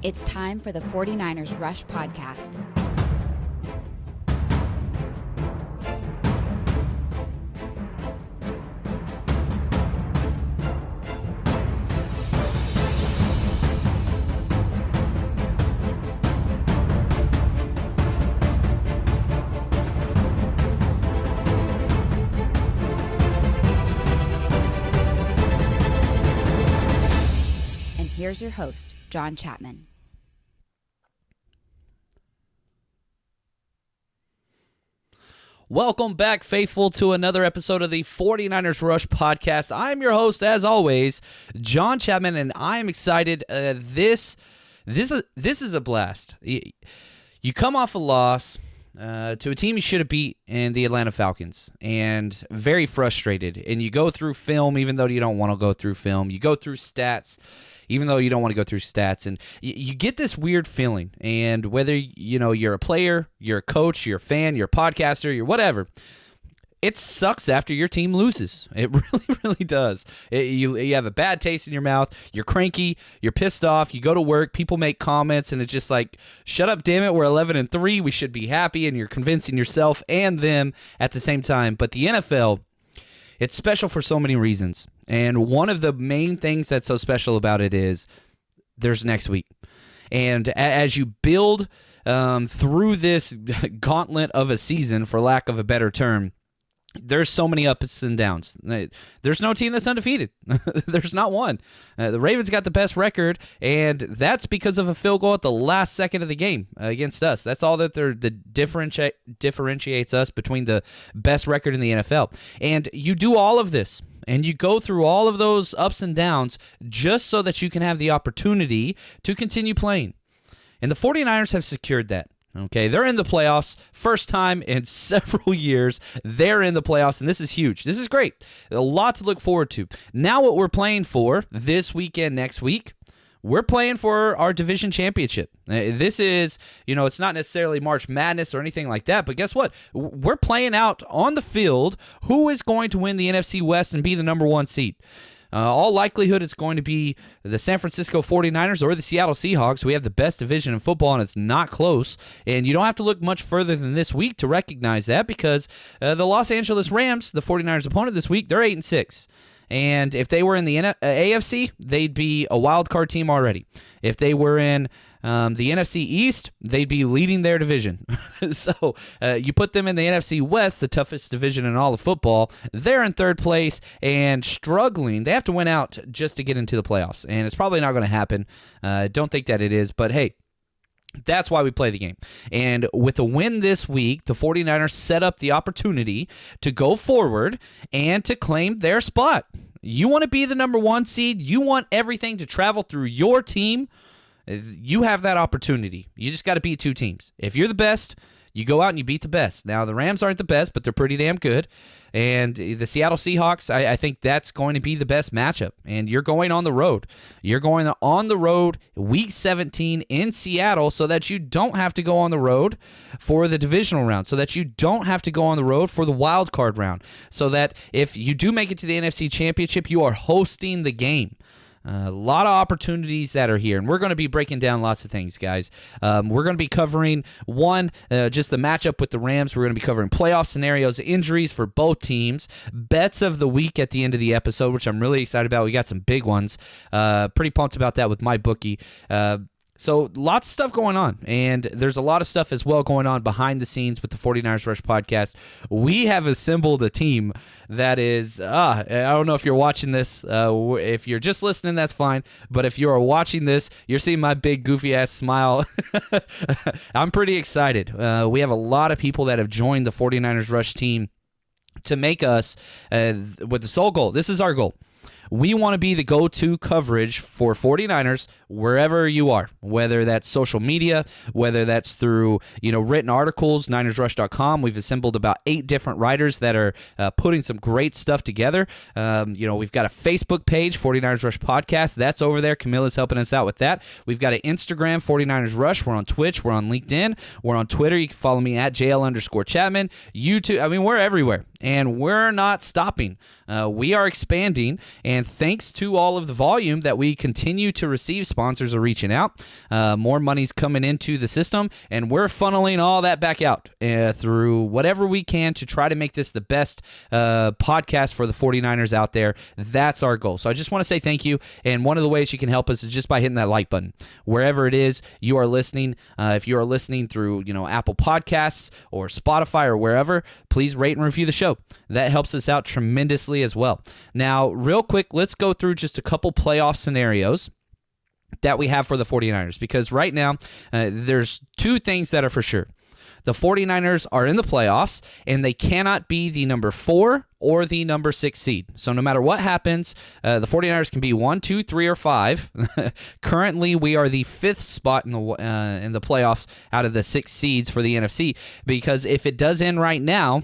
It's time for the 49ers Rush podcast. And here's your host, John Chapman. Welcome back, faithful, to another episode of the 49ers Rush podcast. I'm your host, as always, John Chapman, and I'm excited. This is a blast. You come off a loss to a team you should have beat in the Atlanta Falcons, and very frustrated. And you go through film, even though you don't want to go through film. You go through stats, even though you don't want to go through stats, and you get this weird feeling. And whether you're a player, you're a coach, you're a fan, you're a podcaster, you're whatever, it sucks after your team loses. It really, really does. You have a bad taste in your mouth. You're cranky. You're pissed off. You go to work. People make comments, and it's just like, shut up, damn it. We're 11-3. We should be happy, and you're convincing yourself and them at the same time. But the NFL, it's special for so many reasons. And one of the main things that's so special about it is there's next week. And as you build through this gauntlet of a season, for lack of a better term, there's so many ups and downs. There's no team that's undefeated. There's not one. The Ravens got the best record, and that's because of a field goal at the last second of the game against us. That's all that differentiates us between the best record in the NFL. And you do all of this, and you go through all of those ups and downs just so that you can have the opportunity to continue playing. And the 49ers have secured that. Okay, they're in the playoffs. First time in several years, they're in the playoffs, and this is huge. This is great. A lot to look forward to. Now what we're playing for this weekend, next week, we're playing for our division championship. This is, it's not necessarily March Madness or anything like that, but guess what? We're playing out on the field who is going to win the NFC West and be the number one seed. All likelihood, it's going to be the San Francisco 49ers or the Seattle Seahawks. We have the best division in football, and it's not close. And you don't have to look much further than this week to recognize that, because the Los Angeles Rams, the 49ers' opponent this week, they're 8-6. And if they were in the AFC, they'd be a wild card team already. If they were in the NFC East, they'd be leading their division. So you put them in the NFC West, the toughest division in all of football. They're in third place and struggling. They have to win out just to get into the playoffs, and it's probably not going to happen. Don't think that it is, but hey, that's why we play the game. And with a win this week, the 49ers set up the opportunity to go forward and to claim their spot. You want to be the number one seed. You want everything to travel through your team. You have that opportunity. You just got to beat two teams. If you're the best, you go out and you beat the best. Now, the Rams aren't the best, but they're pretty damn good. And the Seattle Seahawks, I think that's going to be the best matchup. And you're going on the road. You're going on the road Week 17 in Seattle so that you don't have to go on the road for the divisional round, so that you don't have to go on the road for the wild card round, so that if you do make it to the NFC Championship, you are hosting the game. A lot of opportunities that are here, and we're going to be breaking down lots of things, guys. We're going to be covering, just the matchup with the Rams. We're going to be covering playoff scenarios, injuries for both teams, bets of the week at the end of the episode, which I'm really excited about. We got some big ones. Pretty pumped about that with my bookie. So lots of stuff going on, and there's a lot of stuff as well going on behind the scenes with the 49ers Rush podcast. We have assembled a team that is, I don't know if you're watching this. If you're just listening, that's fine. But if you're watching this, you're seeing my big goofy-ass smile. I'm pretty excited. We have a lot of people that have joined the 49ers Rush team to make us, with the sole goal. This is our goal. We want to be the go-to coverage for 49ers wherever you are, whether that's social media, whether that's through written articles, NinersRush.com. We've assembled about 8 different writers that are putting some great stuff together. We've got a Facebook page, 49ers Rush Podcast. That's over there. Camilla's helping us out with that. We've got an Instagram, 49ers Rush. We're on Twitch. We're on LinkedIn. We're on Twitter. You can follow me at JL_Chapman. YouTube. I mean, we're everywhere. and we're not stopping. We are expanding, and thanks to all of the volume that we continue to receive, sponsors are reaching out. More money's coming into the system, and we're funneling all that back out through whatever we can to try to make this the best podcast for the 49ers out there. That's our goal. So I just want to say thank you, and one of the ways you can help us is just by hitting that like button. Wherever it is you are listening, if you are listening through Apple Podcasts or Spotify or wherever, please rate and review the show. That helps us out tremendously as well. Now, real quick, let's go through just a couple playoff scenarios that we have for the 49ers, because right now there's two things that are for sure. The 49ers are in the playoffs, and they cannot be the number 4 or the number 6 seed. So no matter what happens, the 49ers can be 1, 2, 3, or 5. Currently, we are the 5th spot in the playoffs out of the 6 seeds for the NFC, because if it does end right now,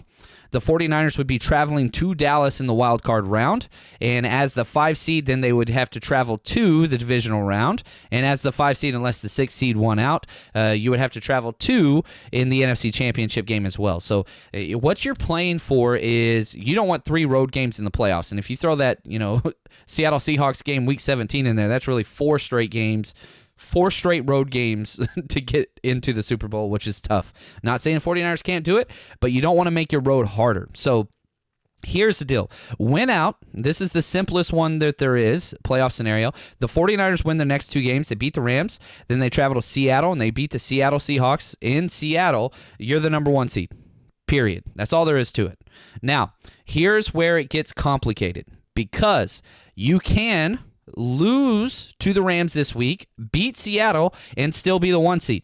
the 49ers would be traveling to Dallas in the wild card round, and as the 5 seed, then they would have to travel to the divisional round, and as the 5 seed, unless the 6 seed won out, you would have to travel to in the NFC Championship game as well. So what you're playing for is you don't want 3 road games in the playoffs, and if you throw that Seattle Seahawks game week 17 in there, that's really 4 straight games. 4 straight road games to get into the Super Bowl, which is tough. Not saying 49ers can't do it, but you don't want to make your road harder. So here's the deal. Win out. This is the simplest one that there is, playoff scenario. The 49ers win the next 2 games. They beat the Rams. Then they travel to Seattle, and they beat the Seattle Seahawks in Seattle. You're the number 1 seed. Period. That's all there is to it. Now, here's where it gets complicated, because you can lose to the Rams this week, beat Seattle, and still be the 1 seed.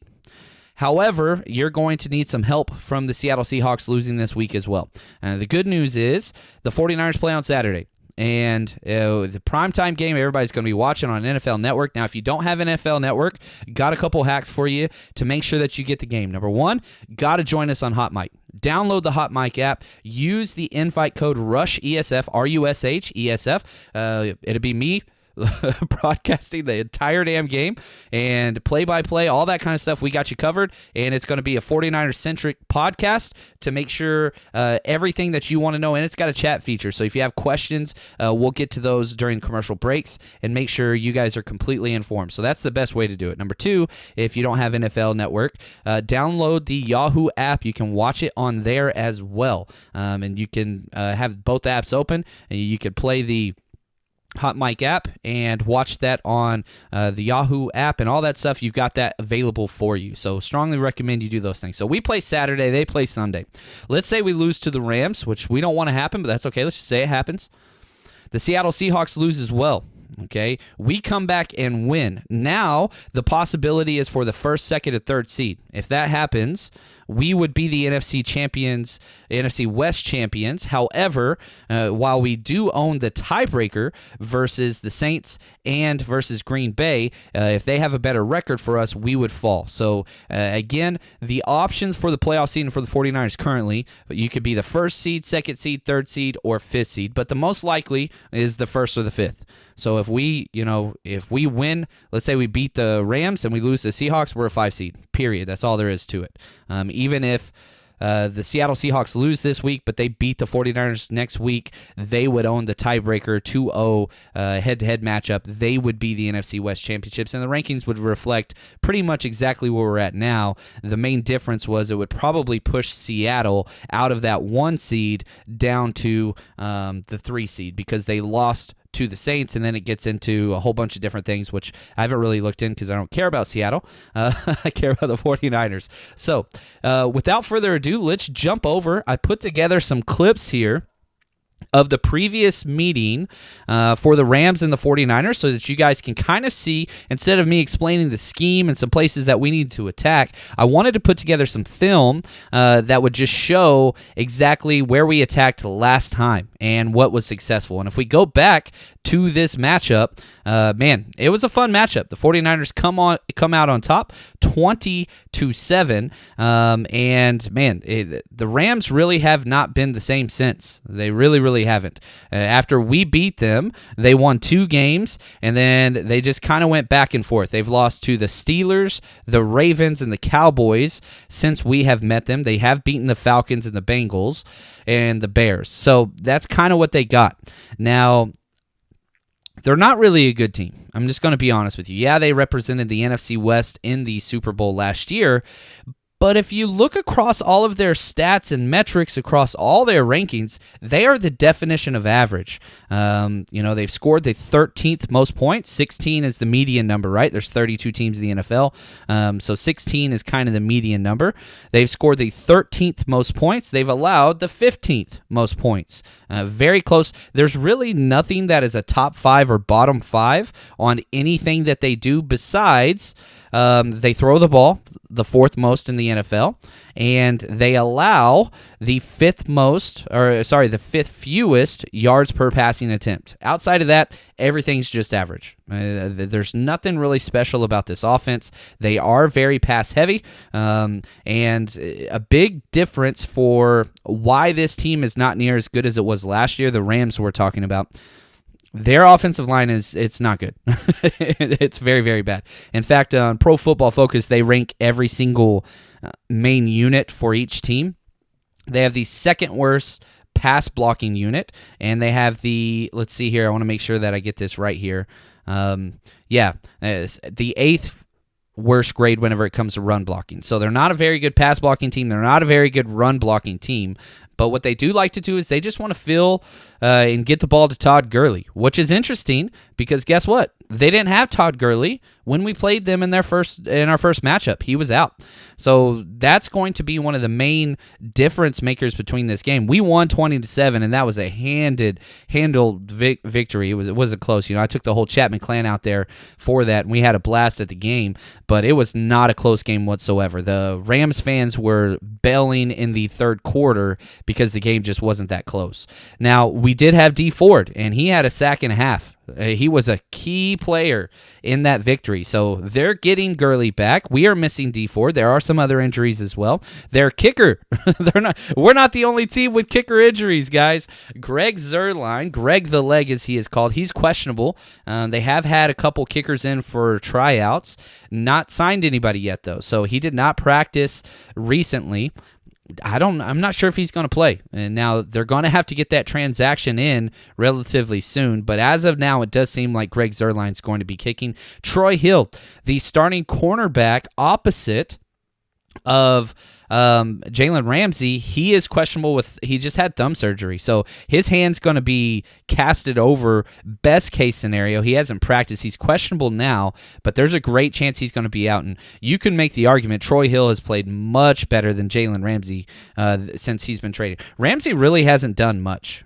However, you're going to need some help from the Seattle Seahawks losing this week as well. The good news is the 49ers play on Saturday. And the primetime game, everybody's going to be watching on NFL Network. Now, if you don't have NFL Network, got a couple hacks for you to make sure that you get the game. Number 1, got to join us on Hot Mic. Download the Hot Mic app. Use the invite code RUSHESF, RUSH ESF. It'll be me broadcasting the entire damn game and play-by-play, all that kind of stuff. We got you covered, and it's going to be a 49er-centric podcast to make sure everything that you want to know, and it's got a chat feature. So if you have questions, we'll get to those during commercial breaks and make sure you guys are completely informed. So that's the best way to do it. Number 2, if you don't have NFL Network, download the Yahoo app. You can watch it on there as well, and you can have both apps open, and you could play the Hot Mic app and watch that on the Yahoo app and all that stuff. You've got that available for you. So strongly recommend you do those things. So we play Saturday, they play Sunday. Let's say we lose to the Rams, which we don't want to happen, but that's okay. Let's just say it happens. The Seattle Seahawks lose as well. Okay, we come back and win. Now, the possibility is for the 1st, 2nd, or 3rd seed. If that happens, we would be the NFC champions, NFC West champions. However, while we do own the tiebreaker versus the Saints and versus Green Bay, if they have a better record for us, we would fall. So, again, the options for the playoff seed for the 49ers currently, you could be the 1st seed, 2nd seed, 3rd seed, or 5th seed. But the most likely is the 1st or the 5th. So if we win, let's say we beat the Rams and we lose the Seahawks, we're a 5 seed, period. That's all there is to it. Even if the Seattle Seahawks lose this week, but they beat the 49ers next week, they would own the tiebreaker 2-0 head-to-head matchup. They would be the NFC West championships, and the rankings would reflect pretty much exactly where we're at now. The main difference was it would probably push Seattle out of that 1 seed down to the 3 seed because they lost to the Saints, and then it gets into a whole bunch of different things, which I haven't really looked in because I don't care about Seattle. I care about the 49ers. So without further ado, let's jump over. I put together some clips here of the previous meeting for the Rams and the 49ers so that you guys can kind of see, instead of me explaining the scheme and some places that we need to attack, I wanted to put together some film that would just show exactly where we attacked last time and what was successful. And if we go back to this matchup, man, it was a fun matchup. The 49ers come out on top 20-7, and man, the Rams really have not been the same since. They really really haven't. After we beat them, they won 2 games, and then they just kind of went back and forth. They've lost to the Steelers, the Ravens, and the Cowboys since we have met them. They have beaten the Falcons and the Bengals and the Bears. So that's kind of what they got. Now, they're not really a good team. I'm just going to be honest with you. Yeah, they represented the NFC West in the Super Bowl last year, but if you look across all of their stats and metrics across all their rankings, they are the definition of average. They've scored the 13th most points. 16 is the median number, right? There's 32 teams in the NFL, so 16 is kind of the median number. They've scored the 13th most points. They've allowed the 15th most points. Very close. There's really nothing that is a top 5 or bottom 5 on anything that they do besides they throw the ball, the 4th most in the NFL, and they allow the 5th fewest yards per passing attempt. Outside of that, everything's just average. There's nothing really special about this offense. They are very pass heavy, and a big difference for why this team is not near as good as it was last year, the Rams we're talking about. Their offensive line it's not good. It's very, very bad. In fact, on Pro Football Focus, they rank every single main unit for each team. They have the 2nd worst pass blocking unit, and they have let's see here, I want to make sure that I get this right here. The 8th worst grade whenever it comes to run blocking. So they're not a very good pass blocking team. They're not a very good run blocking team. But what they do like to do is they just want to fill and get the ball to Todd Gurley, which is interesting because guess what? They didn't have Todd Gurley when we played them in our first matchup. He was out. So that's going to be one of the main difference makers between this game. We won 20-7, and that was a handled victory. It wasn't close. I took the whole Chapman clan out there for that, and we had a blast at the game, but it was not a close game whatsoever. The Rams fans were bailing in the 3rd quarter because the game just wasn't that close. Now, we did have D Ford, and he had a sack and a half. He was a key player in that victory. So they're getting Gurley back. We are missing D Ford. There are some other injuries as well. Their kicker, we're not the only team with kicker injuries, guys. Greg Zuerlein, Greg the Leg as he is called, he's questionable. They have had a couple kickers in for tryouts. Not signed anybody yet, though. So he did not practice recently. I'm not sure if he's going to play. And now they're going to have to get that transaction in relatively soon. But as of now, it does seem like Greg Zuerlein's going to be kicking. Troy Hill, the starting cornerback opposite of Jalen Ramsey, he is questionable he just had thumb surgery. So his hand's going to be casted over, best case scenario. He hasn't practiced. He's questionable now, but there's a great chance he's going to be out. And you can make the argument Troy Hill has played much better than Jalen Ramsey since he's been traded. Ramsey really hasn't done much.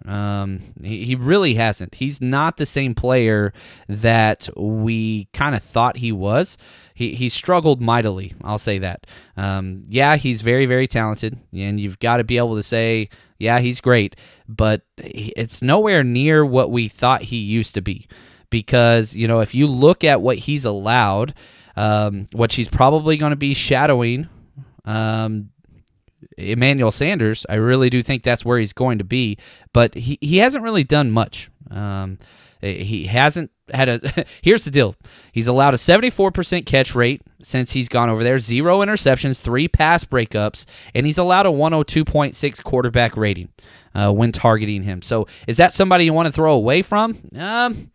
He really hasn't. He's not the same player that we kind of thought he was. He struggled mightily, I'll say that. He's very, very talented, and you've got to be able to say, yeah, he's great, but it's nowhere near what we thought he used to be. Because, if you look at what he's allowed, what she's probably going to be shadowing Emmanuel Sanders, I really do think that's where he's going to be, but he hasn't really done much. He hasn't had here's the deal. He's allowed a 74% catch rate since he's gone over there, 0 interceptions, 3 pass breakups, and he's allowed a 102.6 quarterback rating when targeting him. So is that somebody you want to throw away from?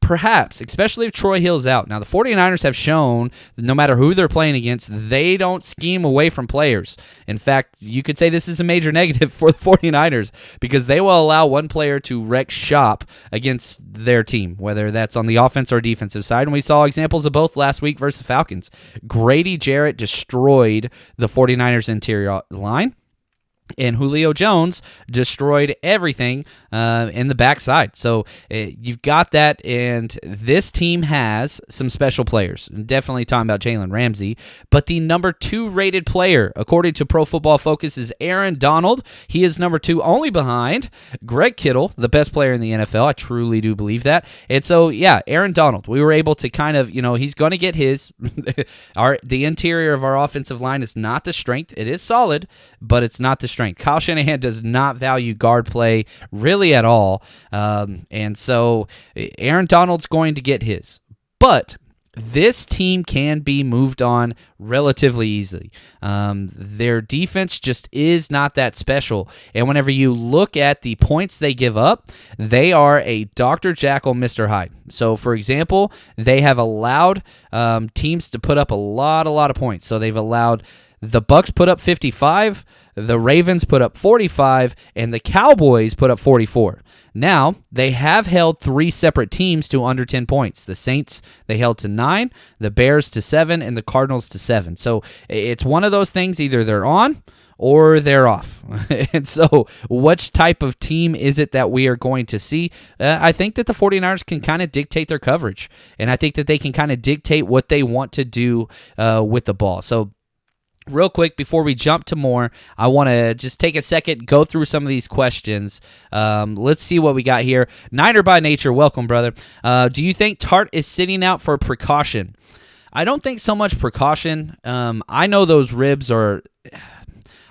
Perhaps, especially if Troy Hill's out. Now, the 49ers have shown, no matter who they're playing against, they don't scheme away from players. In fact, you could say this is a major negative for the 49ers because they will allow one player to wreck shop against their team, whether that's on the offense or defensive side. And we saw examples of both last week versus the Falcons. Grady Jarrett destroyed the 49ers interior line. And Julio Jones destroyed everything in the backside. So you've got that, and this team has some special players. Definitely talking about Jalen Ramsey. But the number 2 rated player, according to Pro Football Focus, is Aaron Donald. He is number 2, only behind Greg Kittle, the best player in the NFL. I truly do believe that. And so, Aaron Donald, we were able to kind of, he's going to get his. The interior of our offensive line is not the strength. It is solid, but it's not the strength strength. Kyle Shanahan does not value guard play really at all. And so Aaron Donald's going to get his. But this team can be moved on relatively easily. Their defense just is not that special. And whenever you look at the points they give up, they are a Dr. Jekyll, Mr. Hyde. So, for example, they have allowed teams to put up a lot of points. So they've allowed the Bucks put up 55, the Ravens put up 45, and the Cowboys put up 44. Now, they have held 3 separate teams to under 10 points. The Saints, they held to 9, the Bears to 7, and the Cardinals to 7. So it's one of those things, either they're on or they're off. And so which type of team is it that we are going to see? I think that the 49ers can kind of dictate their coverage, and I think that they can kind of dictate what they want to do with the ball. So real quick, before we jump to more, I want to just take a second, go through some of these questions. Let's see what we got here. Niner by Nature, welcome, brother. Do you think Tart is sitting out for precaution? I don't think so much precaution. I know those ribs are...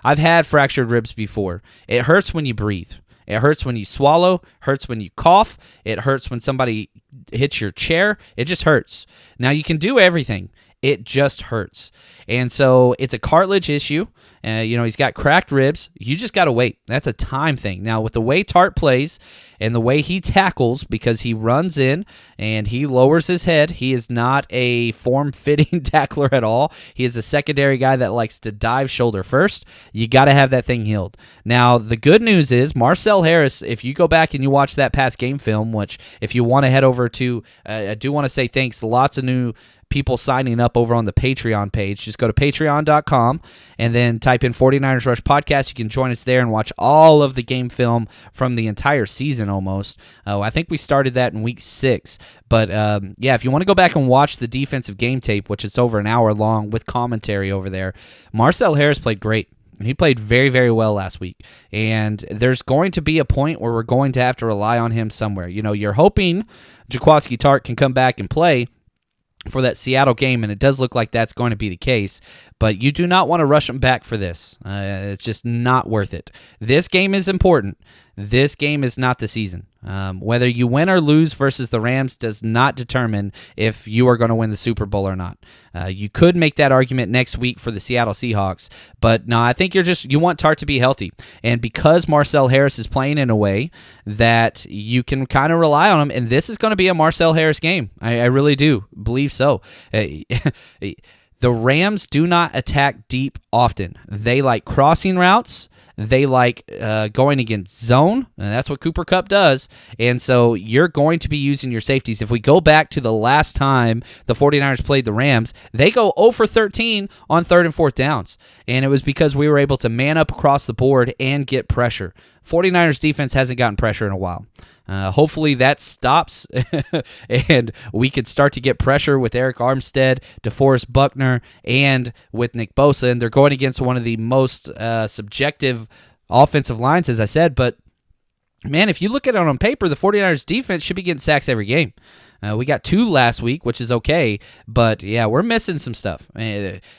I've had fractured ribs before. It hurts when you breathe. It hurts when you swallow, hurts when you cough. It hurts when somebody hits your chair. It just hurts. Now, you can do everything. It just hurts. And so it's a cartilage issue. He's got cracked ribs. You just got to wait. That's a time thing. Now, with the way Tart plays and the way he tackles, because he runs in and he lowers his head, he is not a form-fitting tackler at all. He is a secondary guy that likes to dive shoulder first. You got to have that thing healed. Now, the good news is Marcel Harris, if you go back and you watch that past game film, which if you want to head over to, I do want to say thanks, lots of new people signing up over on the Patreon page. Just go to patreon.com and then type in 49ers Rush Podcast. You can join us there and watch all of the game film from the entire season almost. I think we started that in week 6. But if you want to go back and watch the defensive game tape, which is over an hour long with commentary over there, Marcel Harris played great. He played very, very well last week. And there's going to be a point where we're going to have to rely on him somewhere. You're hoping Jaquiski Tartt can come back and play for that Seattle game, and it does look like that's going to be the case, but you do not want to rush him back for this. It's just not worth it. This game is important. This game is not the season. Whether you win or lose versus the Rams does not determine if you are going to win the Super Bowl or not. You could make that argument next week for the Seattle Seahawks, but no, I think you want Tart to be healthy. And because Marcel Harris is playing in a way that you can kind of rely on him, and this is going to be a Marcel Harris game. I really do believe so. The Rams do not attack deep often. They like crossing routes. They like going against zone, and that's what Cooper Kupp does. And so you're going to be using your safeties. If we go back to the last time the 49ers played the Rams, they go 0 for 13 on 3rd and 4th downs. And it was because we were able to man up across the board and get pressure. 49ers defense hasn't gotten pressure in a while. Hopefully that stops and we could start to get pressure with Eric Armstead, DeForest Buckner, and with Nick Bosa. And they're going against one of the most subjective offensive lines, as I said. But, man, if you look at it on paper, the 49ers defense should be getting sacks every game. We got 2 last week, which is okay, but yeah, we're missing some stuff.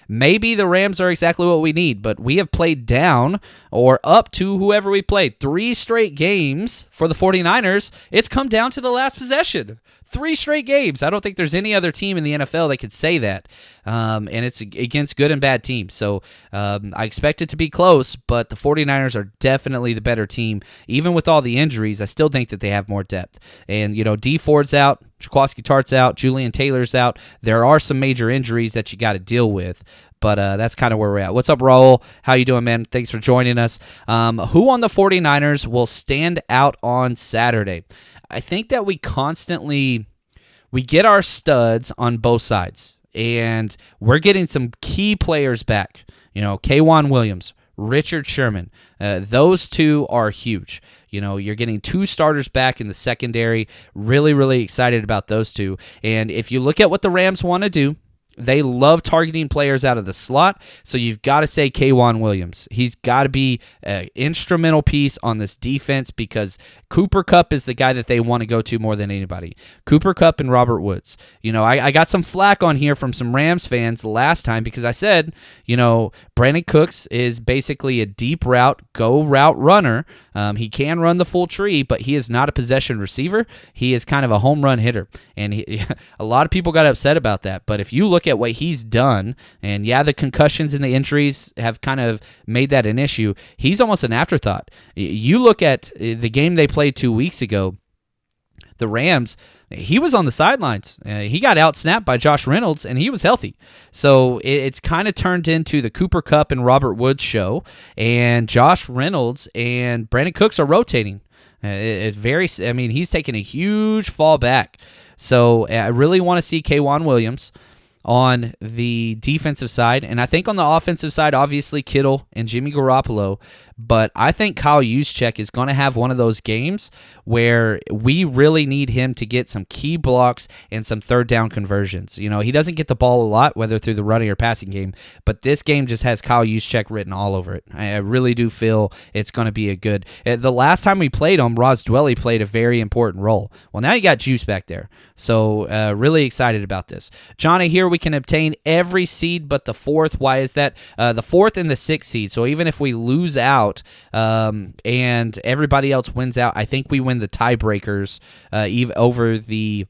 Maybe the Rams are exactly what we need, but we have played down or up to whoever we played. 3 straight games for the 49ers. It's come down to the last possession. 3 straight games. I don't think there's any other team in the NFL that could say that, and it's against good and bad teams. So I expect it to be close, but the 49ers are definitely the better team. Even with all the injuries, I still think that they have more depth. And, D Ford's out. Jaquiski Tartt's out, Julian Taylor's out. There are some major injuries that you got to deal with, but that's kind of where we're at. What's up, Raul? How you doing, man? Thanks for joining us. Who on the 49ers will stand out on Saturday? I think that we get our studs on both sides, and we're getting some key players back. K'Wan Williams, Richard Sherman. Those 2 are huge. You're getting 2 starters back in the secondary. Really, really excited about those 2. And if you look at what the Rams want to do, They love targeting players out of the slot, so you've got to say K'Wan Williams. He's got to be an instrumental piece on this defense because Cooper Kupp is the guy that they want to go to more than anybody. Cooper Kupp and Robert Woods. I got some flack on here from some Rams fans last time because I said, Brandon Cooks is basically a deep route, go route runner. He can run the full tree, but he is not a possession receiver. He is kind of a home run hitter, and a lot of people got upset about that. But if you look at what he's done, and the concussions and the injuries have kind of made that an issue, he's almost an afterthought. You look at the game they played 2 weeks ago, the Rams, he was on the sidelines. He got out-snapped by Josh Reynolds, and he was healthy. So it's kind of turned into the Cooper Kupp and Robert Woods show, and Josh Reynolds and Brandon Cooks are rotating. He's taking a huge fall back. So I really want to see K'Wan Williams on the defensive side. And I think on the offensive side, obviously Kittle and Jimmy Garoppolo. But I think Kyle Juszczyk is going to have one of those games where we really need him to get some key blocks and some third down conversions. He doesn't get the ball a lot, whether through the running or passing game, but this game just has Kyle Juszczyk written all over it. I really do feel it's going to be a good... The last time we played him, Ross Dwelly played a very important role. Well, now you got Juice back there. So really excited about this. Johnny, here we can obtain every seed but the fourth. Why is that? The fourth and the sixth seed. So even if we lose out, and everybody else wins out, I think we win the tiebreakers over the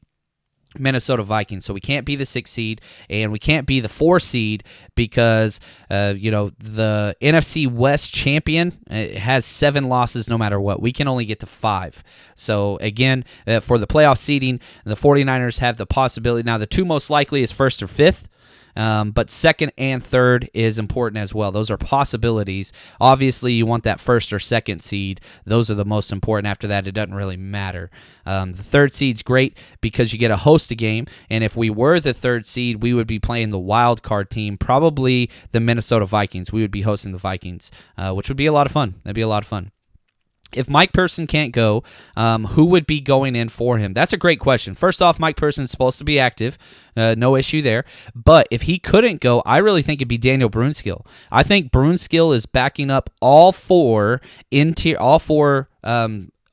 Minnesota Vikings. So we can't be the 6th seed and we can't be the 4th seed because the NFC West champion has 7 losses no matter what. We can only get to 5. So again, for the playoff seeding, the 49ers have the possibility. Now the 2 most likely is 1st or 5th. But 2nd and 3rd is important as well. Those are possibilities. Obviously, you want that 1st or 2nd seed. Those are the most important. After that, it doesn't really matter. The 3rd seed's great because you get to host a game, and if we were the 3rd seed, we would be playing the wild card team, probably the Minnesota Vikings. We would be hosting the Vikings, which would be a lot of fun. That'd be a lot of fun. If Mike Person can't go, who would be going in for him? That's a great question. First off, Mike Person's supposed to be active. No issue there. But if he couldn't go, I really think it'd be Daniel Brunskill. I think Brunskill is backing up all four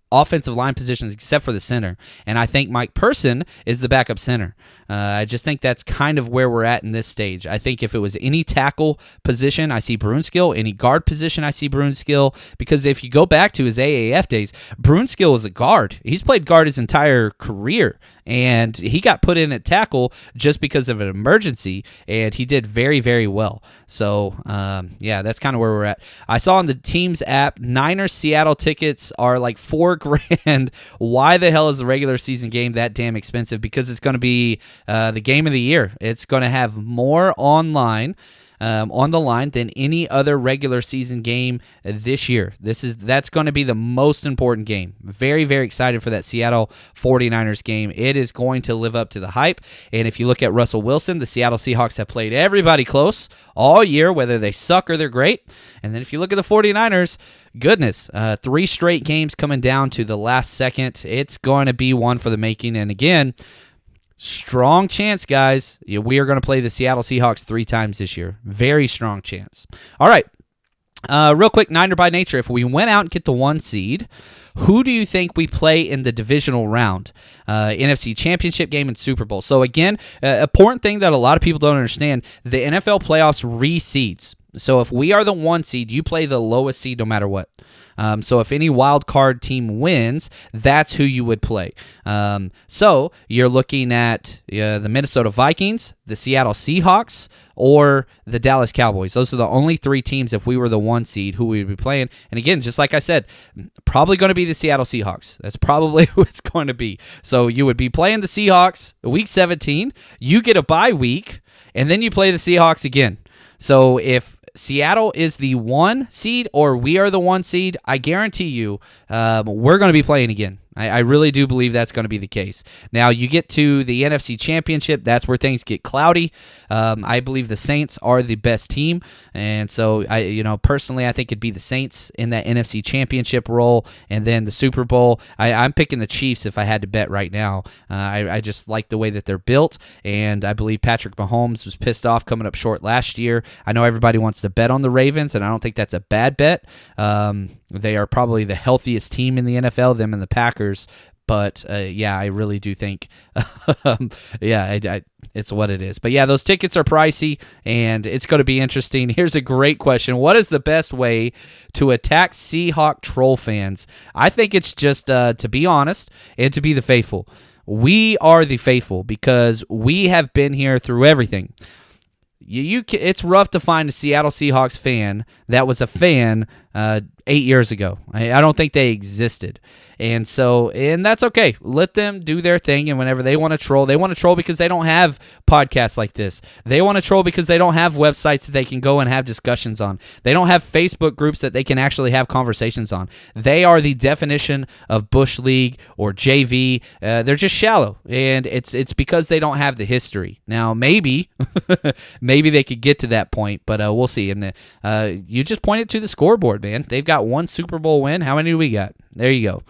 offensive line positions except for the center. And I think Mike Person is the backup center. I just think that's kind of where we're at in this stage. I think if it was any tackle position, I see Brunskill. Any guard position, I see Brunskill. Because if you go back to his AAF days, Brunskill is a guard. He's played guard his entire career. And he got put in at tackle just because of an emergency, and he did very, very well. So, that's kind of where we're at. I saw on the Teams app, Niners Seattle tickets are like $4,000. Why the hell is the regular season game that damn expensive? Because it's going to be the game of the year. It's going to have more on the line than any other regular season game this year. That's going to be the most important game. Very, very excited for that Seattle 49ers game. It is going to live up to the hype. And if you look at Russell Wilson, the Seattle Seahawks have played everybody close all year, whether they suck or they're great. And then if you look at the 49ers, goodness, 3 straight games coming down to the last second. It's going to be one for the making. And again, strong chance, guys. We are going to play the Seattle Seahawks 3 times this year. Very strong chance. All right. Real quick, Niner by nature. If we went out and get the 1 seed, who do you think we play in the divisional round? NFC Championship game and Super Bowl. So again, important thing that a lot of people don't understand, the NFL playoffs reseeds. So if we are the 1 seed, you play the lowest seed no matter what. So if any wild card team wins, that's who you would play. So you're looking at the Minnesota Vikings, the Seattle Seahawks, or the Dallas Cowboys. Those are the only 3 teams, if we were the 1 seed, who we would be playing. And again, just like I said, probably going to be the Seattle Seahawks. That's probably who it's going to be. So you would be playing the Seahawks week 17. You get a bye week, and then you play the Seahawks again. So if Seattle is the 1 seed or we are the 1 seed, I guarantee you we're going to be playing again. I really do believe that's going to be the case. Now, you get to the NFC Championship, that's where things get cloudy. I believe the Saints are the best team, and so personally, I think it'd be the Saints in that NFC Championship role, and then the Super Bowl. I'm picking the Chiefs if I had to bet right now. I just like the way that they're built, and I believe Patrick Mahomes was pissed off coming up short last year. I know everybody wants to bet on the Ravens, and I don't think that's a bad bet. They are probably the healthiest team in the NFL, them and the Packers. But I really do think, it's what it is. But yeah, those tickets are pricey, and it's going to be interesting. Here's a great question: what is the best way to attack Seahawk troll fans? I think it's just to be honest and to be the faithful. We are the faithful because we have been here through everything. It's rough to find a Seattle Seahawks fan that was a fan 8 years ago. I don't think they existed. And that's okay. Let them do their thing, and whenever they want to troll because they don't have podcasts like this. They want to troll because they don't have websites that they can go and have discussions on. They don't have Facebook groups that they can actually have conversations on. They are the definition of Bush League or JV. They're just shallow, and it's because they don't have the history. Now, maybe they could get to that point, but we'll see. And you just pointed to the scoreboard, man. They've got one Super Bowl win. How many do we got? There you go.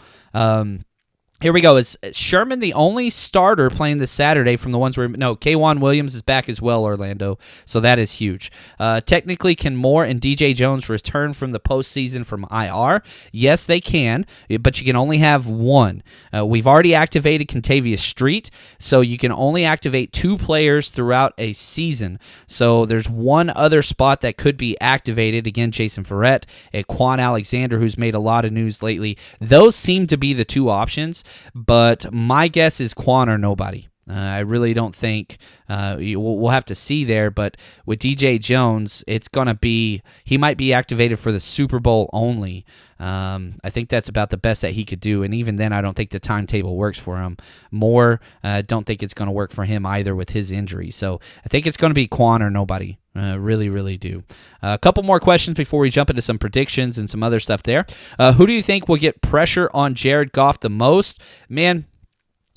Here we go. Is Sherman the only starter playing this Saturday from the ones where... No, K'Wan Williams is back as well, Orlando, so that is huge. Technically, can Moore and DJ Jones return from the postseason from IR? Yes, they can, but you can only have one. We've already activated Contavious Street, so you can only activate 2 players throughout a season. So there's one other spot that could be activated. Again, Jason Verrett and Quan Alexander, who's made a lot of news lately. Those seem to be the 2 options. But my guess is Quan or nobody. I really don't think we'll have to see there. But with DJ Jones, it's going to be he might be activated for the Super Bowl only. I think that's about the best that he could do. And even then, I don't think the timetable works for him. Moore, don't think it's going to work for him either with his injury. So I think it's going to be Quan or nobody. Really, really do. A couple more questions before we jump into some predictions and some other stuff there. Who do you think will get pressure on Jared Goff the most? Man,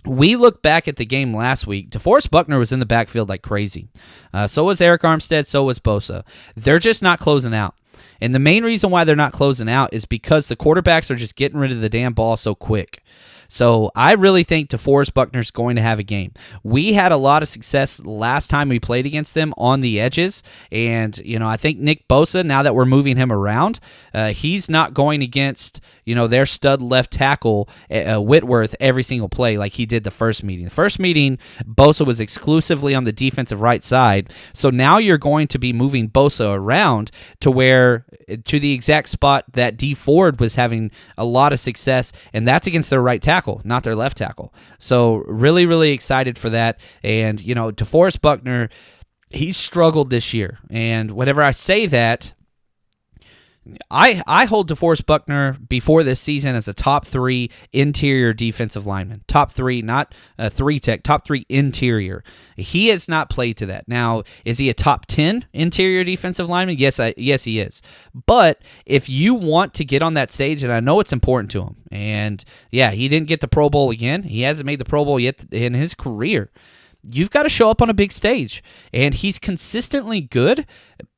we look back at the game last week. DeForest Buckner was in the backfield like crazy. So was Eric Armstead. So was Bosa. They're just not closing out. And the main reason why they're not closing out is because the quarterbacks are just getting rid of the damn ball so quick. So I really think DeForest Buckner's going to have a game. We had a lot of success last time we played against them on the edges, and I think Nick Bosa, now that we're moving him around, he's not going against their stud left tackle Whitworth every single play like he did the first meeting. The first meeting, Bosa was exclusively on the defensive right side, so now you're going to be moving Bosa around to the exact spot that D Ford was having a lot of success, and that's against their right tackle, not their left tackle. So really, really excited for that. And, DeForest Buckner, he's struggled this year. And whenever I say that, I hold DeForest Buckner before this season as a top 3 interior defensive lineman. Top 3, not 3 tech, top 3 interior. He has not played to that. Now, is he a top 10 interior defensive lineman? Yes, he is. But if you want to get on that stage, and I know it's important to him, and yeah, he didn't get the Pro Bowl again. He hasn't made the Pro Bowl yet in his career. You've got to show up on a big stage, and he's consistently good,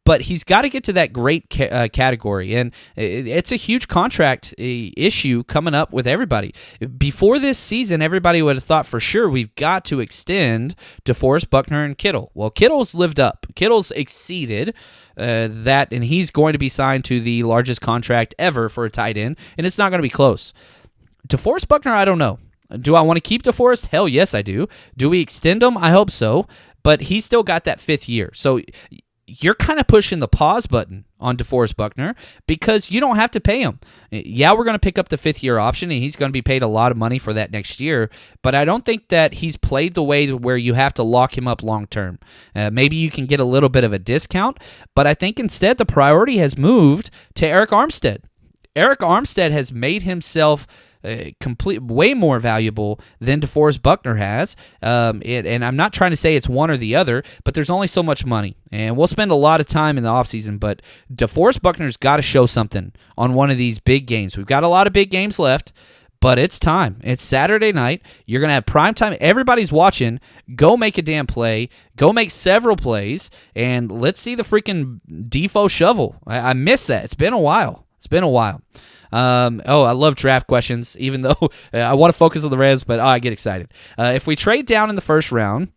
but he's got to get to that great category, and it's a huge contract issue coming up with everybody. Before this season, everybody would have thought for sure we've got to extend DeForest Buckner and Kittle. Well, Kittle's lived up. Kittle's exceeded that, and he's going to be signed to the largest contract ever for a tight end, and it's not going to be close. DeForest Buckner, I don't know. Do I want to keep DeForest? Hell yes, I do. Do we extend him? I hope so. But he's still got that 5th year. So you're kind of pushing the pause button on DeForest Buckner because you don't have to pay him. Yeah, we're going to pick up the 5th year option, and he's going to be paid a lot of money for that next year. But I don't think that he's played the way where you have to lock him up long term. Maybe you can get a little bit of a discount, but I think instead the priority has moved to Eric Armstead. Eric Armstead has made himself way more valuable than DeForest Buckner has. And I'm not trying to say it's one or the other, but there's only so much money. And we'll spend a lot of time in the offseason, but DeForest Buckner's got to show something on one of these big games. We've got a lot of big games left, but it's time. It's Saturday night. You're going to have prime time. Everybody's watching. Go make a damn play. Go make several plays, and let's see the freaking Defo shovel. I miss that. It's been a while. I love draft questions, even though I want to focus on the Rams, but I get excited. If we trade down in the first round,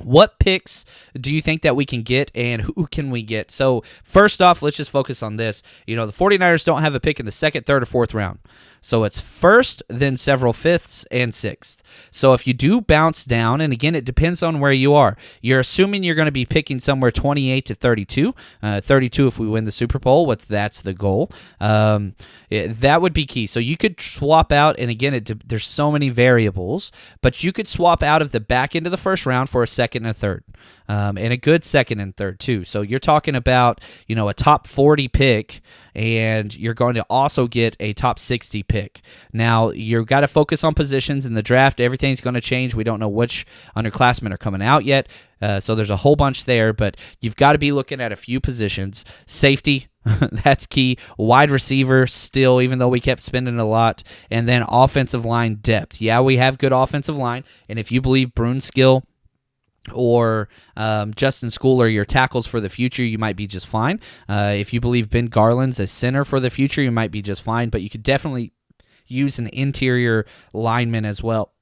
what picks do you think that we can get, and who can we get? So first off, let's just focus on this. The 49ers don't have a pick in the second, third, or fourth round. So it's first, then several fifths, and sixth. So if you do bounce down, and again, it depends on where you are. You're assuming you're going to be picking somewhere 28 to 32. 32 if we win the Super Bowl, that's the goal. That would be key. So you could swap out, and again, there's so many variables, but you could swap out of the back end of the first round for a second and a third. And a good second and third, too. So you're talking about, a top 40 pick, and you're going to also get a top 60 pick. Now, you've got to focus on positions in the draft. Everything's going to change. We don't know which underclassmen are coming out yet, so there's a whole bunch there, but you've got to be looking at a few positions. Safety, that's key. Wide receiver still, even though we kept spending a lot. And then offensive line depth. Yeah, we have good offensive line, and if you believe Brunskill or Justin School are your tackles for the future, you might be just fine. If you believe Ben Garland's a center for the future, you might be just fine, but you could definitely use an interior lineman as well.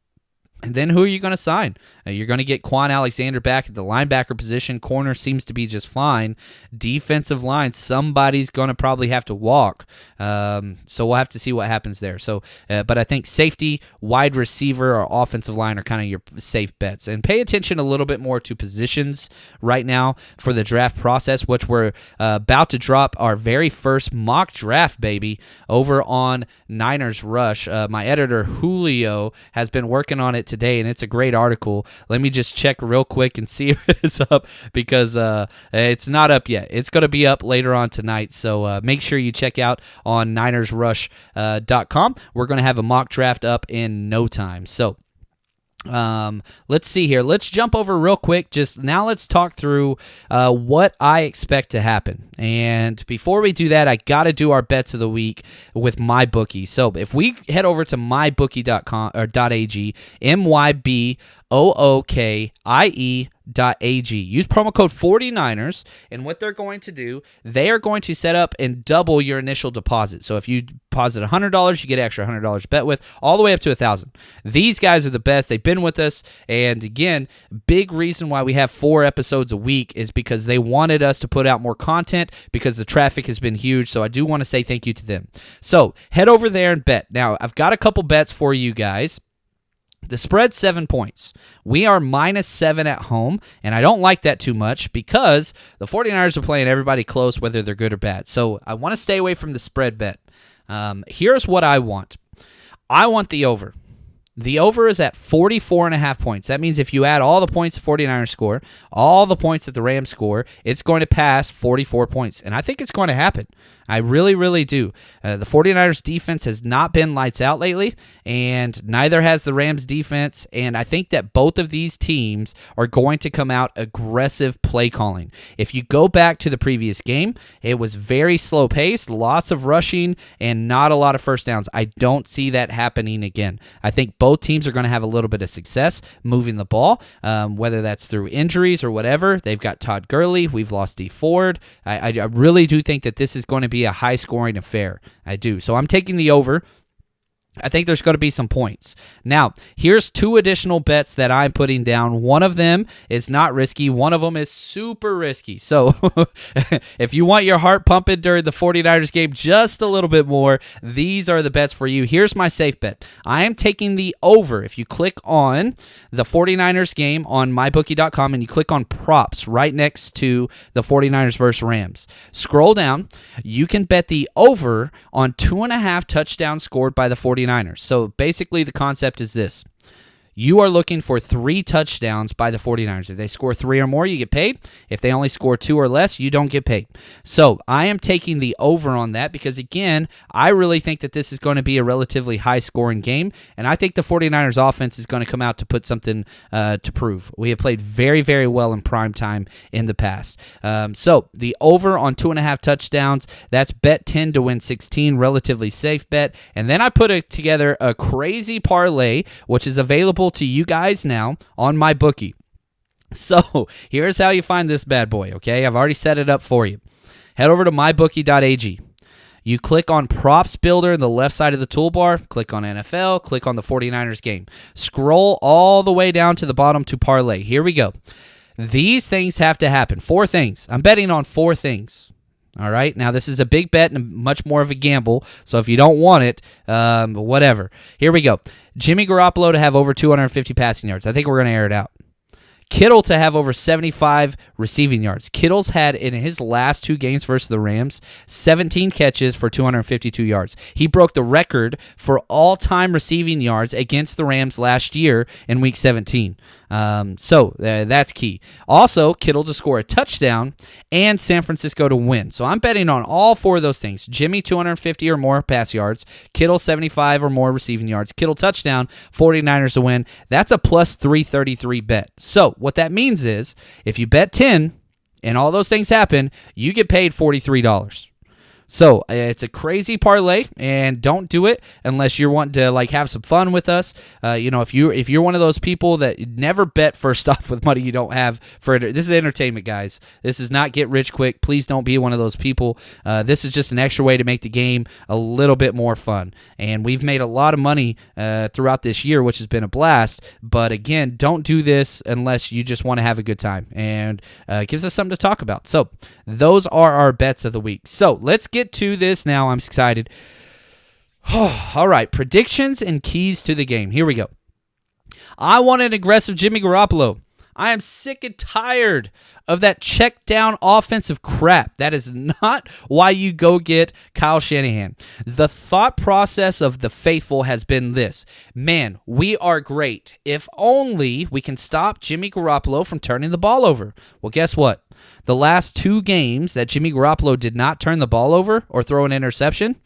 And then who are you going to sign? You're going to get Quan Alexander back at the linebacker position. Corner seems to be just fine. Defensive line, somebody's going to probably have to walk. So we'll have to see what happens there. So, but I think safety, wide receiver, or offensive line are kind of your safe bets. And pay attention a little bit more to positions right now for the draft process, which we're about to drop our very first mock draft, baby, over on Niners Rush. My editor, Julio, has been working on it today, and it's a great article. Let me just check real quick and see if it's up, because it's not up yet. It's going to be up later on tonight, so make sure you check out on NinersRush.com. We're going to have a mock draft up in no time. So let's see here. Let's jump over real quick. Just now, let's talk through what I expect to happen. And before we do that, I got to do our bets of the week with MyBookie. So if we head over to mybookie.com or .ag, MyBookie.ag. Use promo code 49ers, and what they're going to do, they are going to set up and double your initial deposit. So if you deposit $100, you get an extra $100 bet with, all the way up to $1,000. These guys are the best. They've been with us, and again, big reason why we have 4 episodes a week is because they wanted us to put out more content, because the traffic has been huge, so I do want to say thank you to them. So head over there and bet. Now, I've got a couple bets for you guys. The spread's 7 points. We are -7 at home, and I don't like that too much because the 49ers are playing everybody close, whether they're good or bad. So I want to stay away from the spread bet. Here's what I want. I want the over. The over is at 44.5 points. That means if you add all the points the 49ers score, all the points that the Rams score, it's going to pass 44 points. And I think it's going to happen. I really, really do. The 49ers defense has not been lights out lately, and neither has the Rams defense. And I think that both of these teams are going to come out aggressive play calling. If you go back to the previous game, it was very slow paced, lots of rushing, and not a lot of first downs. I don't see that happening again. I think both teams are going to have a little bit of success moving the ball, whether that's through injuries or whatever. They've got Todd Gurley. We've lost D Ford. I really do think that this is going to be a high-scoring affair. I do. So I'm taking the over. I think there's going to be some points. Now, here's 2 additional bets that I'm putting down. One of them is not risky. One of them is super risky. So if you want your heart pumping during the 49ers game just a little bit more, these are the bets for you. Here's my safe bet. I am taking the over. If you click on the 49ers game on mybookie.com and you click on props right next to the 49ers versus Rams, scroll down. You can bet the over on 2.5 touchdowns scored by the 49ers. So basically the concept is this. You are looking for 3 touchdowns by the 49ers. If they score 3 or more, you get paid. If they only score 2 or less, you don't get paid. So I am taking the over on that because, again, I really think that this is going to be a relatively high-scoring game, and I think the 49ers offense is going to come out to put something to prove. We have played very, very well in prime time in the past. So the over on 2.5 touchdowns, that's bet 10 to win 16, relatively safe bet. And then I put together a crazy parlay, which is available to you guys now on my bookie. So here's how you find this bad boy, okay? I've already set it up for you. Head over to mybookie.ag. You click on Props Builder in the left side of the toolbar, click on NFL, click on the 49ers game. Scroll all the way down to the bottom to parlay. Here we go. These things have to happen. 4 things. I'm betting on 4 things. All right? Now, this is a big bet and much more of a gamble, so if you don't want it, whatever. Here we go. Jimmy Garoppolo to have over 250 passing yards. I think we're going to air it out. Kittle to have over 75 receiving yards. Kittle's had, in his last 2 games versus the Rams, 17 catches for 252 yards. He broke the record for all-time receiving yards against the Rams last year in Week 17. So that's key. Also, Kittle to score a touchdown and San Francisco to win. So I'm betting on all 4 of those things. Jimmy, 250 or more pass yards. Kittle, 75 or more receiving yards. Kittle touchdown, 49ers to win. That's a plus 333 bet. So what that means is if you bet 10 and all those things happen, you get paid $43. So it's a crazy parlay, and don't do it unless you're wanting to have some fun with us. If you're one of those people that never bet first off with money you don't have for it. This is entertainment, guys. This is not get rich quick. Please don't be one of those people. This is just an extra way to make the game a little bit more fun. And we've made a lot of money throughout this year, which has been a blast. But again, don't do this unless you just want to have a good time, and it gives us something to talk about. So those are our bets of the week. So let's get to this now. I'm excited. All right, predictions and keys to the game. Here we go. I want an aggressive Jimmy Garoppolo. I am sick and tired of that check down offensive crap. That is not why you go get Kyle Shanahan. The thought process of the faithful has been this: man, we are great. If only we can stop Jimmy Garoppolo from turning the ball over. Well, guess what? The last 2 games that Jimmy Garoppolo did not turn the ball over or throw an interception,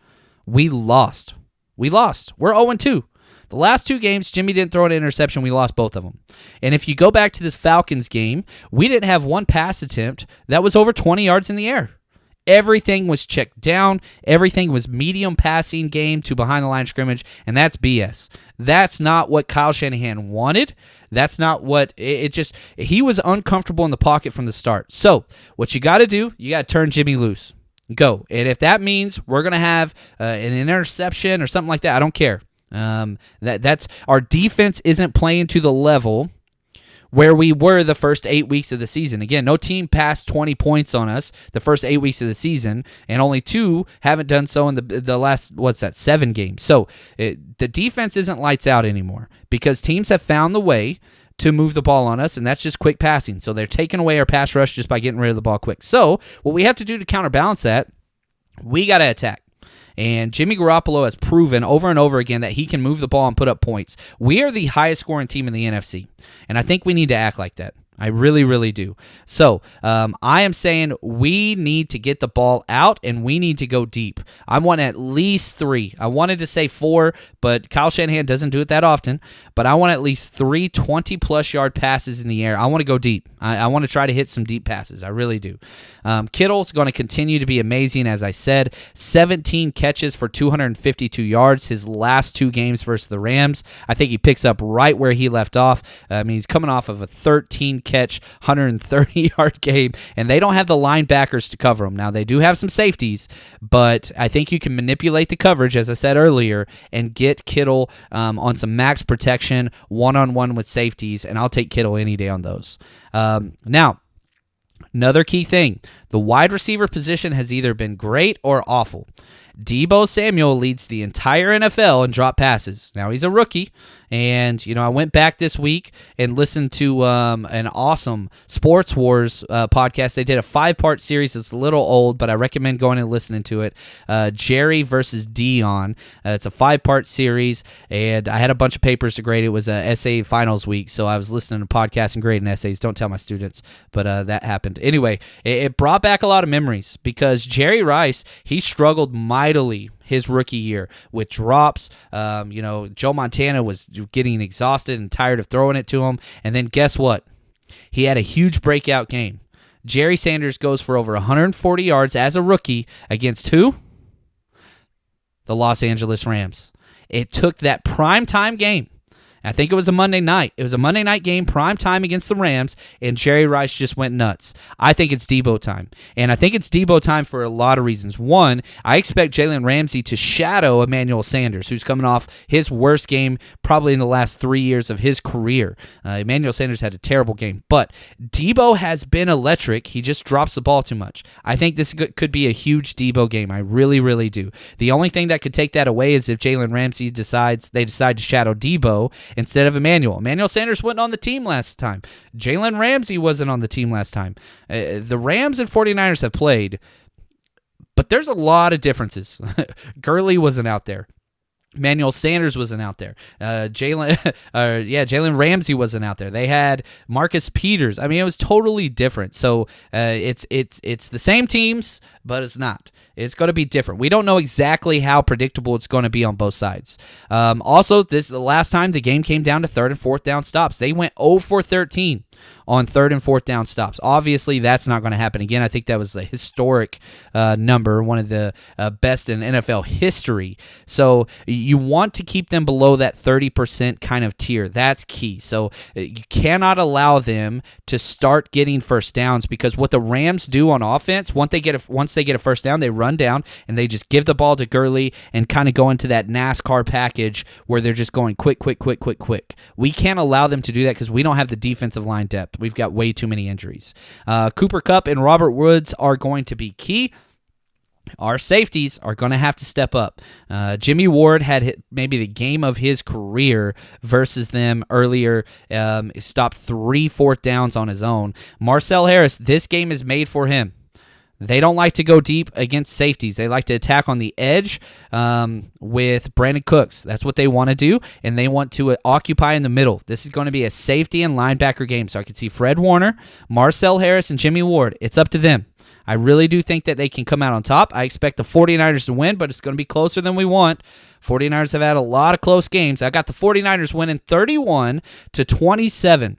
we lost. We're 0-2. The last 2 games, Jimmy didn't throw an interception. We lost both of them. And if you go back to this Falcons game, we didn't have one pass attempt that was over 20 yards in the air. Everything was checked down. Everything was medium passing game to behind the line of scrimmage, and that's BS. That's not what Kyle Shanahan wanted. That's not what he was uncomfortable in the pocket from the start. So what you got to do, you got to turn Jimmy loose. Go. And if that means we're going to have an interception or something like that, I don't care. That's our defense isn't playing to the level where we were the first 8 weeks of the season. Again, no team passed 20 points on us the first 8 weeks of the season, and only 2 haven't done so in the last, 7 games. So the defense isn't lights out anymore because teams have found the way to move the ball on us, and that's just quick passing. So they're taking away our pass rush just by getting rid of the ball quick. So what we have to do to counterbalance that, we got to attack. And Jimmy Garoppolo has proven over and over again that he can move the ball and put up points. We are the highest scoring team in the NFC, and I think we need to act like that. I really, really do. So I am saying we need to get the ball out and we need to go deep. I want at least 3. I wanted to say 4, but Kyle Shanahan doesn't do it that often. But I want at least 3 20-plus yard passes in the air. I want to go deep. I want to try to hit some deep passes. I really do. Kittle's going to continue to be amazing, as I said. 17 catches for 252 yards his last 2 games versus the Rams. I think he picks up right where he left off. He's coming off of a 13-catch, 130-yard game, and they don't have the linebackers to cover him. Now, they do have some safeties, but I think you can manipulate the coverage, as I said earlier, and get Kittle on some max protection, one-on-one with safeties, and I'll take Kittle any day on those. Now, another key thing, the wide receiver position has either been great or awful. Deebo Samuel leads the entire NFL in drop passes. Now, he's a rookie, And, I went back this week and listened to an awesome Sports Wars podcast. They did a 5-part series. It's a little old, but I recommend going and listening to it. Jerry versus Dion. It's a 5-part series, and I had a bunch of papers to grade. It was a essay finals week, so I was listening to podcasts and grading essays. Don't tell my students, but that happened. Anyway, it brought back a lot of memories because Jerry Rice, he struggled mightily his rookie year with drops. Joe Montana was getting exhausted and tired of throwing it to him. And then guess what? He had a huge breakout game. Jerry Sanders goes for over 140 yards as a rookie against who? The Los Angeles Rams. It took that primetime game. I think it was a Monday night. It was a Monday night game, prime time against the Rams, and Jerry Rice just went nuts. I think it's Debo time. And I think it's Debo time for a lot of reasons. One, I expect Jalen Ramsey to shadow Emmanuel Sanders, who's coming off his worst game probably in the last 3 years of his career. Emmanuel Sanders had a terrible game. But Debo has been electric. He just drops the ball too much. I think this could be a huge Debo game. I really, really do. The only thing that could take that away is if Jalen Ramsey decide to shadow Debo instead of Emmanuel. Emmanuel Sanders wasn't on the team last time. Jalen Ramsey wasn't on the team last time. The Rams and 49ers have played, but there's a lot of differences. Gurley wasn't out there. Emmanuel Sanders wasn't out there. Jalen Ramsey wasn't out there. They had Marcus Peters. I mean, it was totally different. So it's the same teams, but it's not. It's going to be different. We don't know exactly how predictable it's going to be on both sides. Also, this is the last time the game came down to 3rd and 4th down stops. They went 0 for 13 on 3rd and 4th down stops. Obviously, that's not going to happen again. I think that was a historic number, one of the best in NFL history. So you want to keep them below that 30% kind of tier. That's key. So you cannot allow them to start getting first downs, because what the Rams do on offense, once they get a first down, they run down and they just give the ball to Gurley and kind of go into that NASCAR package where they're just going quick. We can't allow them to do that because we don't have the defensive line depth. We've got way too many injuries. Cooper Kupp and Robert Woods are going to be key. Our safeties are going to have to step up. Jimmy Ward had hit maybe the game of his career versus them earlier. Stopped 3 4th downs on his own. Marcel Harris, this game is made for him. They don't like to go deep against safeties. They like to attack on the edge with Brandon Cooks. That's what they want to do, and they want to occupy in the middle. This is going to be a safety and linebacker game, so I can see Fred Warner, Marcel Harris, and Jimmy Ward. It's up to them. I really do think that they can come out on top. I expect the 49ers to win, but it's going to be closer than we want. 49ers have had a lot of close games. I got the 49ers winning 31-27.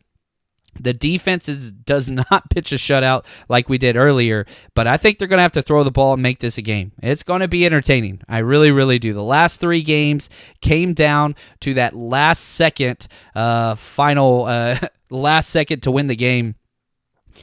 The defense does not pitch a shutout like we did earlier, but I think they're going to have to throw the ball and make this a game. It's going to be entertaining. I really, really do. The last 3 games came down to that last second last second to win the game.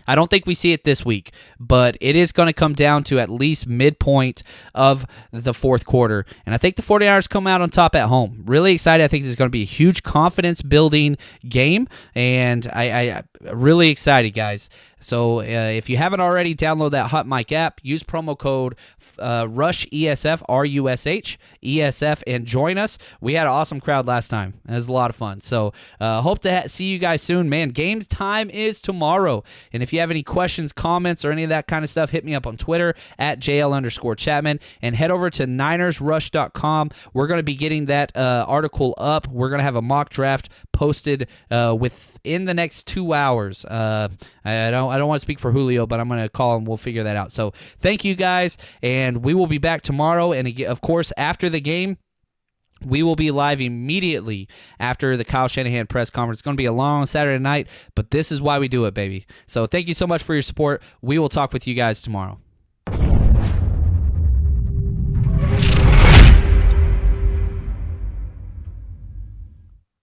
I don't think we see it this week, but it is going to come down to at least midpoint of the 4th quarter. And I think the 49ers come out on top at home. Really excited. I think this is going to be a huge confidence-building game, and I really excited, guys. So if you haven't already, download that Hot Mic app. Use promo code RUSH-ESF, R-U-S-H, ESF, and join us. We had an awesome crowd last time. It was a lot of fun. So hope to see you guys soon. Man, games time is tomorrow. And if you have any questions, comments, or any of that kind of stuff, hit me up on Twitter at JL_Chapman, and head over to NinersRush.com. We're going to be getting that article up. We're going to have a mock draft posted within the next 2 hours. I don't want to speak for Julio, but I'm going to call him. We'll figure that out. So thank you guys, and we will be back tomorrow. And again, of course, after the game, we will be live immediately after the Kyle Shanahan press conference. It's going to be a long Saturday night, but this is why we do it, baby. So thank you so much for your support. We will talk with you guys tomorrow.